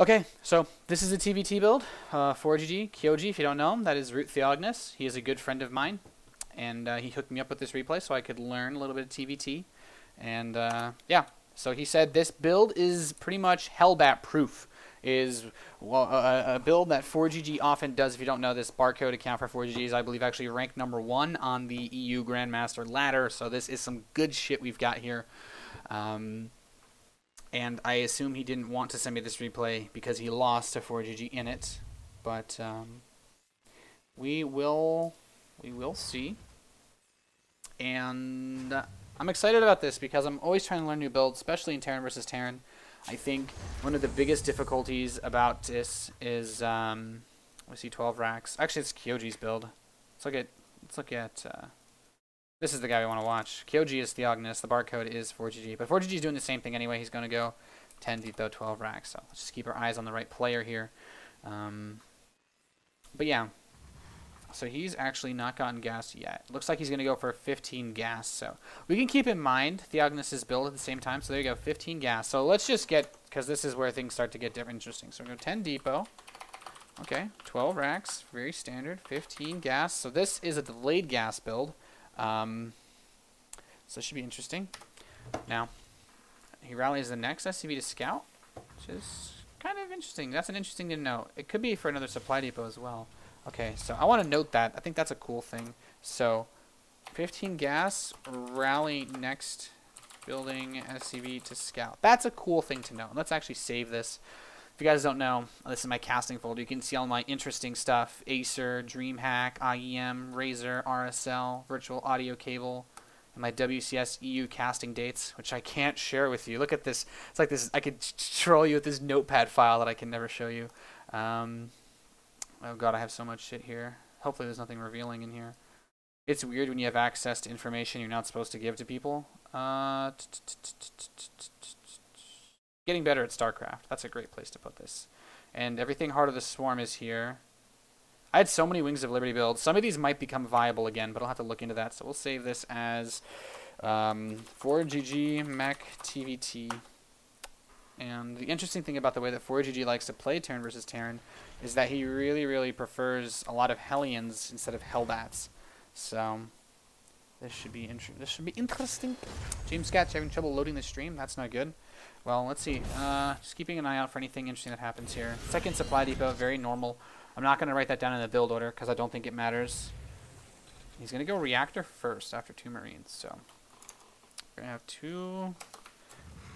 Okay, so this is a TvT build, forGG, KyoG, if you don't know him, that is Root Theognis. He is a good friend of mine, and he hooked me up with this replay so I could learn a little bit of TvT. And yeah, so he said this build is pretty much Hellbat proof. Is well, a build that forGG often does. If you don't know, this barcode account for forGG is, I believe, actually ranked #1 on the EU Grandmaster ladder. So this is some good shit we've got here. And I assume he didn't want to send me this replay because he lost to forGG in it. But we will see. And I'm excited about this because I'm always trying to learn new builds, especially in Terran versus Terran. I think one of the biggest difficulties about this is we see 12 racks. Actually, it's KyoG's build. Let's look at this is the guy we want to watch. KyoG is Theognis. The barcode is forGG. But forGG is doing the same thing anyway. He's going to go 10 depot, 12 racks. So let's just keep our eyes on the right player here. But yeah. So he's actually not gotten gas yet. Looks like he's going to go for 15 gas. So we can keep in mind Theognis' build at the same time. So there you go, 15 gas. So let's just get, because this is where things start to get different interesting. So we're going to go 10 depot. Okay, 12 racks. Very standard. 15 gas. So this is a delayed gas build. So it should be interesting. Now, he rallies the next SCV to scout, which is kind of interesting. That's an interesting to know. It could be for another supply depot as well. Okay, so I want to note that. I think that's a cool thing. So, 15 gas, rally next building SCV to scout. That's a cool thing to know. Let's actually save this. If you guys don't know, this is my casting folder. You can see all my interesting stuff. Acer, DreamHack, IEM, Razer, RSL, virtual audio cable, and my WCS EU casting dates, which I can't share with you. Look at this. It's like this. I could troll you with this notepad file that I can never show you. Oh god, I have so much shit here. Hopefully there's nothing revealing in here. It's weird when you have access to information you're not supposed to give to people. Getting better at StarCraft. That's a great place to put this. And everything Heart of the Swarm is here. I had so many Wings of Liberty builds. Some of these might become viable again, but I'll have to look into that. So we'll save this as forGG mech TvT. And the interesting thing about the way that forGG likes to play Terran versus Terran is that he really, really prefers a lot of Hellions instead of Hellbats. So this should be interesting. James Scatch having trouble loading the stream. That's not good. Well, let's see. Just keeping an eye out for anything interesting that happens here. Second supply depot, very normal. I'm not going to write that down in the build order because I don't think it matters. He's going to go reactor first after 2 Marines. So we're going to have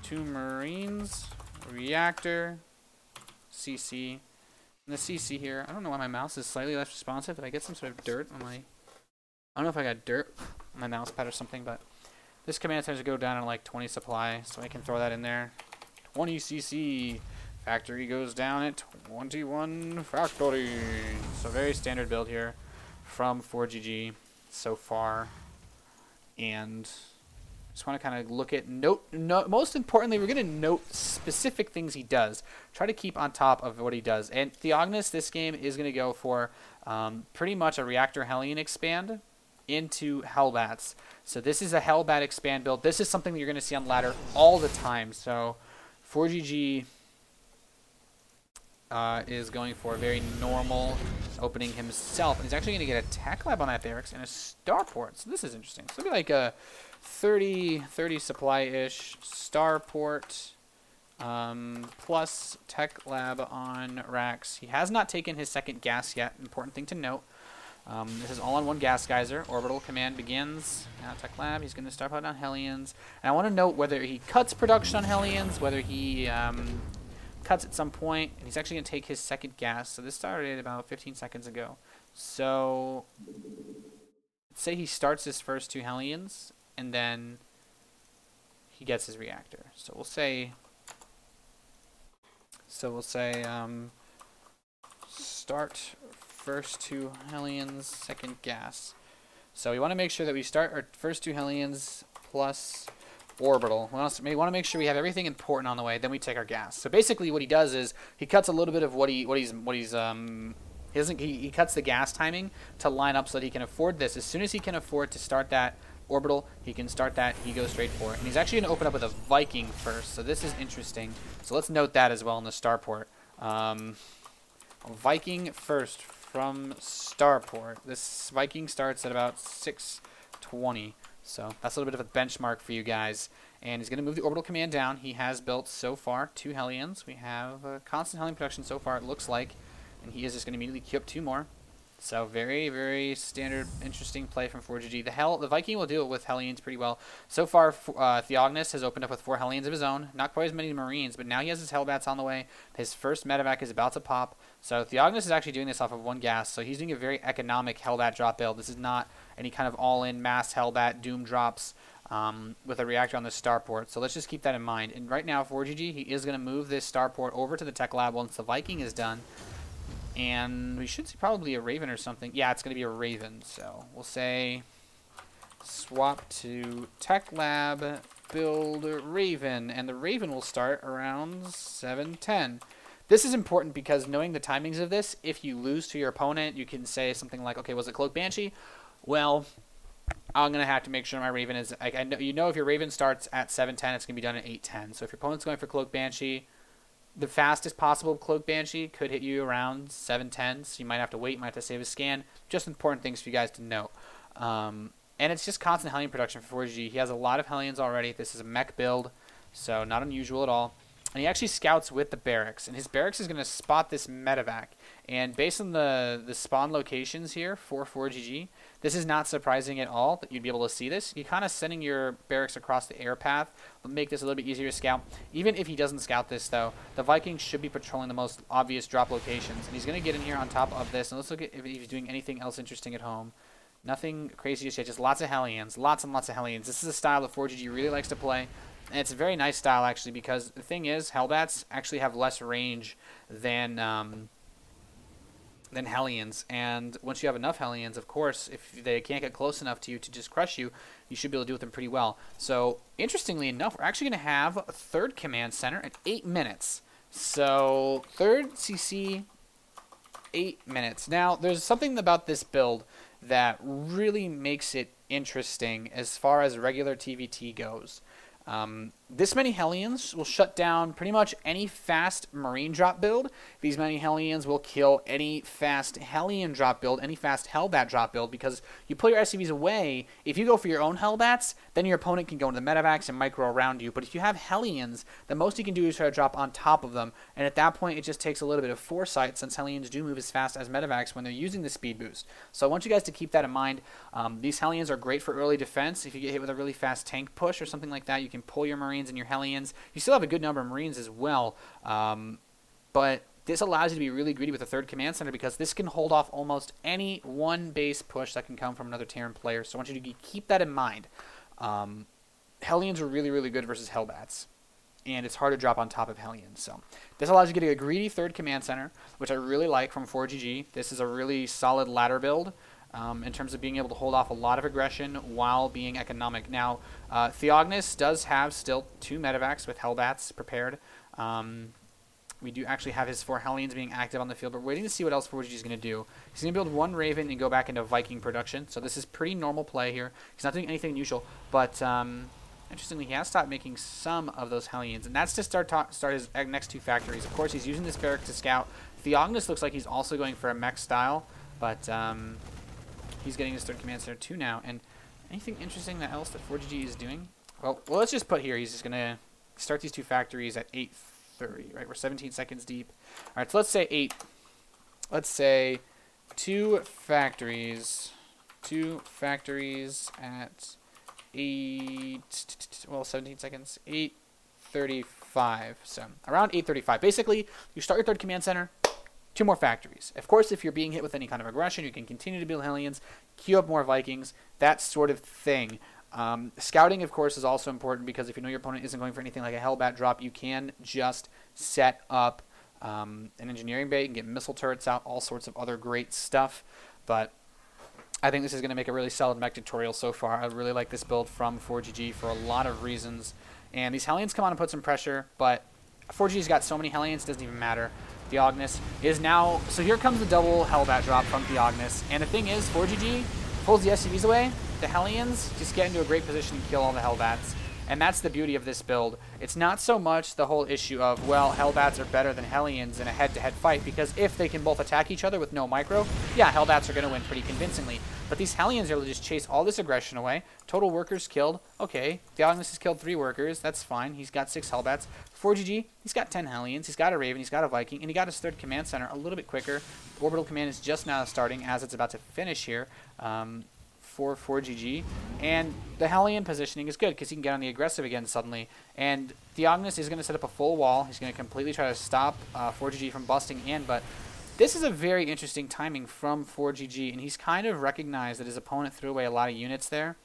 two Marines, reactor, CC. And the CC here, I don't know why my mouse is slightly less responsive. Did I get some sort of dirt on my... I don't know if I got dirt on my mouse pad or something, but this command tends to go down to like 20 supply, so I can throw that in there. 20 CC. Factory goes down at 21 factory. So very standard build here from forGG so far. And just want to kind of look at most importantly, we're going to note specific things he does. Try to keep on top of what he does. And Theognis, this game is going to go for pretty much a Reactor Hellion expand into Hellbats. So this is a Hellbat expand build. This is something that you're going to see on ladder all the time. So forGG is going for a very normal opening himself. And he's actually going to get a tech lab on that barracks and a starport. So this is interesting. So it'll be like a 30 supply-ish starport plus tech lab on racks. He has not taken his second gas yet. Important thing to note. This is all on one gas geyser. Orbital command begins. Now tech lab. He's going to start out on Hellions. And I want to note whether he cuts production on Hellions, whether he cuts at some point, and he's actually going to take his second gas. So this started about 15 seconds ago. So let's say he starts his first 2 Hellions, and then he gets his reactor. So we'll say start first 2 Hellions, second gas. So we want to make sure that we start our first 2 Hellions plus orbital. We want to make sure we have everything important on the way. Then we take our gas. So basically, what he does is he cuts a little bit of he cuts the gas timing to line up so that he can afford this. As soon as he can afford to start that orbital, he can start that. He goes straight for it, and he's actually going to open up with a Viking first. So this is interesting. So let's note that as well in the starport. Viking first from Starport. This Viking starts at about 620. So that's a little bit of a benchmark for you guys. And he's going to move the orbital command down. He has built so far 2 Hellions. We have constant Hellion production so far, it looks like. And he is just going to immediately queue up 2 more. So very, very standard, interesting play from forGG. The Viking will deal with Hellions pretty well. So far, Theognis has opened up with 4 Hellions of his own. Not quite as many Marines, but now he has his Hellbats on the way. His first medevac is about to pop. So Theognis is actually doing this off of 1 gas. So he's doing a very economic Hellbat drop build. This is not any kind of all-in mass Hellbat Doom drops with a reactor on the starport. So let's just keep that in mind. And right now, forGG, he is going to move this starport over to the tech lab once the Viking is done. And we should see probably a Raven or something. Yeah, it's going to be a Raven. So we'll say swap to Tech Lab, build Raven. And the Raven will start around 7:10. This is important because knowing the timings of this, if you lose to your opponent, you can say something like, okay, was it Cloak Banshee? Well, I'm going to have to make sure my Raven is... I know, you know if your Raven starts at 7:10, it's going to be done at 8:10. So if your opponent's going for Cloak Banshee... The fastest possible Cloak Banshee could hit you around 7:10, so you might have to wait, you might have to save a scan. Just important things for you guys to know. And it's just constant Hellion production for forGG. He has a lot of Hellions already. This is a mech build, so not unusual at all. And he actually scouts with the barracks, and his barracks is going to spot this medevac. And based on the spawn locations here for forGG, this is not surprising at all that you'd be able to see this. You're kind of sending your barracks across the air path will make this a little bit easier to scout. Even if he doesn't scout this, though, the Viking should be patrolling the most obvious drop locations. And he's going to get in here on top of this. And let's look at if he's doing anything else interesting at home. Nothing crazy just yet, just lots of Hellions. Lots and lots of Hellions. This is a style that forGG really likes to play. And it's a very nice style, actually, because the thing is, Hellbats actually have less range than Hellions. And once you have enough Hellions, of course, if they can't get close enough to you to just crush you, you should be able to deal with them pretty well. So, interestingly enough, we're actually going to have a 3rd command center at 8 minutes. So, 3rd CC, 8 minutes. Now, there's something about this build that really makes it interesting as far as regular TvT goes. This many Hellions will shut down pretty much any fast Marine drop build. These many Hellions will kill any fast Hellion drop build, any fast Hellbat drop build, because you pull your SCVs away. If you go for your own Hellbats, then your opponent can go into the medevacs and micro around you. But if you have Hellions, the most you can do is try to drop on top of them. And at that point, it just takes a little bit of foresight, since Hellions do move as fast as medevacs when they're using the speed boost. So I want you guys to keep that in mind. These Hellions are great for early defense. If you get hit with a really fast tank push or something like that, you can pull your Marines and your Hellions. You still have a good number of Marines as well, but this allows you to be really greedy with the 3rd command center, because this can hold off almost any one base push that can come from another Terran player. So I want you to keep that in mind. Hellions are really, really good versus Hellbats, and it's hard to drop on top of Hellions. So this allows you to get a greedy 3rd command center, which I really like from forGG. This is a really solid ladder build. In terms of being able to hold off a lot of aggression while being economic. Now, Theognis does have still 2 medevacs with Hellbats prepared. We do actually have his 4 Hellions being active on the field, but we're waiting to see what else forGG is going to do. He's going to build 1 Raven and go back into Viking production, so this is pretty normal play here. He's not doing anything unusual, but interestingly, he has stopped making some of those Hellions, and that's to start his next 2 factories. Of course, he's using this barrack to scout. Theognis looks like he's also going for a mech style, but... he's getting his 3rd command center too now. And anything interesting that else that forGG is doing? Well, let's just put here. He's just gonna start these 2 factories at 8:30. Right, we're 17 seconds deep. All right, so let's say 8. Let's say 2 factories. 2 factories at 8. Well, 17 seconds. 8:35. So around 8:35. Basically, you start your 3rd command center. 2 more factories. Of course, if you're being hit with any kind of aggression, you can continue to build Hellions, queue up more Vikings, that sort of thing. Scouting, of course, is also important, because if you know your opponent isn't going for anything like a Hellbat drop, you can just set up an engineering bay and get missile turrets out, all sorts of other great stuff. But I think this is going to make a really solid mech tutorial so far. I really like this build from forGG for a lot of reasons. And these Hellions come on and put some pressure, but forGG's got so many Hellions, it doesn't even matter. Theognis is now... So here comes the double Hellbat drop from Theognis. And the thing is, forGG pulls the SCVs away. The Hellions just get into a great position to kill all the Hellbats. And that's the beauty of this build. It's not so much the whole issue of, well, Hellbats are better than Hellions in a head-to-head fight, because if they can both attack each other with no micro, yeah, Hellbats are going to win pretty convincingly. But these Hellions are able to just chase all this aggression away. Total workers killed. Okay, Theognis has killed 3 workers. That's fine. He's got 6 Hellbats. forGG, he's got 10 Hellions. He's got a Raven. He's got a Viking. And he got his 3rd command center a little bit quicker. Orbital command is just now starting as it's about to finish here. For forGG, and the Hellion positioning is good because he can get on the aggressive again suddenly, and Theognis is going to set up a full wall. He's going to completely try to stop forGG from busting in, but this is a very interesting timing from forGG, and he's kind of recognized that his opponent threw away a lot of units there.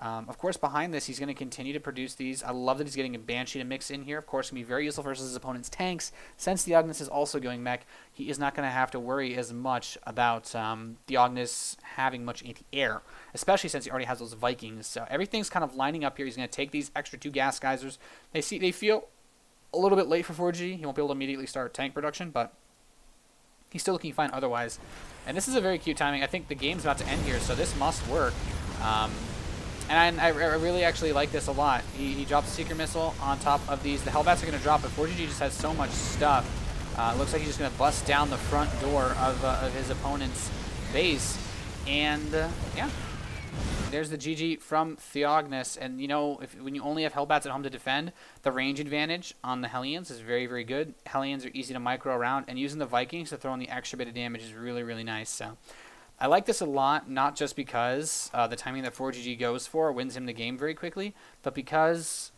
Of course, behind this, he's going to continue to produce these. I love that he's getting a Banshee to mix in here. Of course, it's going to be very useful versus his opponent's tanks. Since Theognis is also going mech, he is not going to have to worry as much about Theognis having much anti-air, especially since he already has those Vikings. So everything's kind of lining up here. He's going to take these extra 2 gas geysers. They feel a little bit late for forGG. He won't be able to immediately start tank production, but he's still looking fine otherwise. And this is a very cute timing. I think the game's about to end here, so this must work. And I really actually like this a lot. He drops a Seeker Missile on top of these. The Hellbats are going to drop, but forGG just has so much stuff. Looks like he's just going to bust down the front door of his opponent's base. And, yeah. There's the GG from Theognis. And, you know, when you only have Hellbats at home to defend, the range advantage on the Hellions is very, very good. Hellions are easy to micro around, and using the Vikings to throw in the extra bit of damage is really, really nice. So I like this a lot, not just because the timing that forGG goes for wins him the game very quickly, but because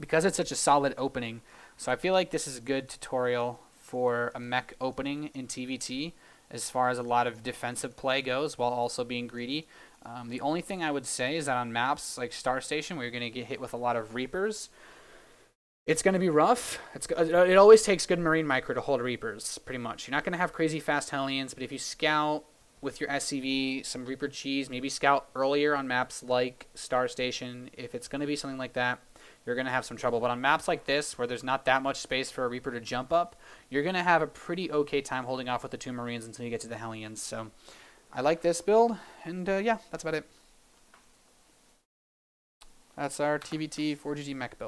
it's such a solid opening. So I feel like this is a good tutorial for a mech opening in TvT as far as a lot of defensive play goes while also being greedy. The only thing I would say is that on maps like Star Station, where you're going to get hit with a lot of Reapers, it's going to be rough. It always takes good Marine Micro to hold Reapers, pretty much. You're not going to have crazy fast Hellions, but if you scout with your SCV, some Reaper cheese, maybe scout earlier on maps like Star Station, if it's going to be something like that, you're going to have some trouble. But on maps like this, where there's not that much space for a Reaper to jump up, you're going to have a pretty okay time holding off with the 2 Marines until you get to the Hellions. So I like this build, and yeah, that's about it. That's our TvT forGG mech build.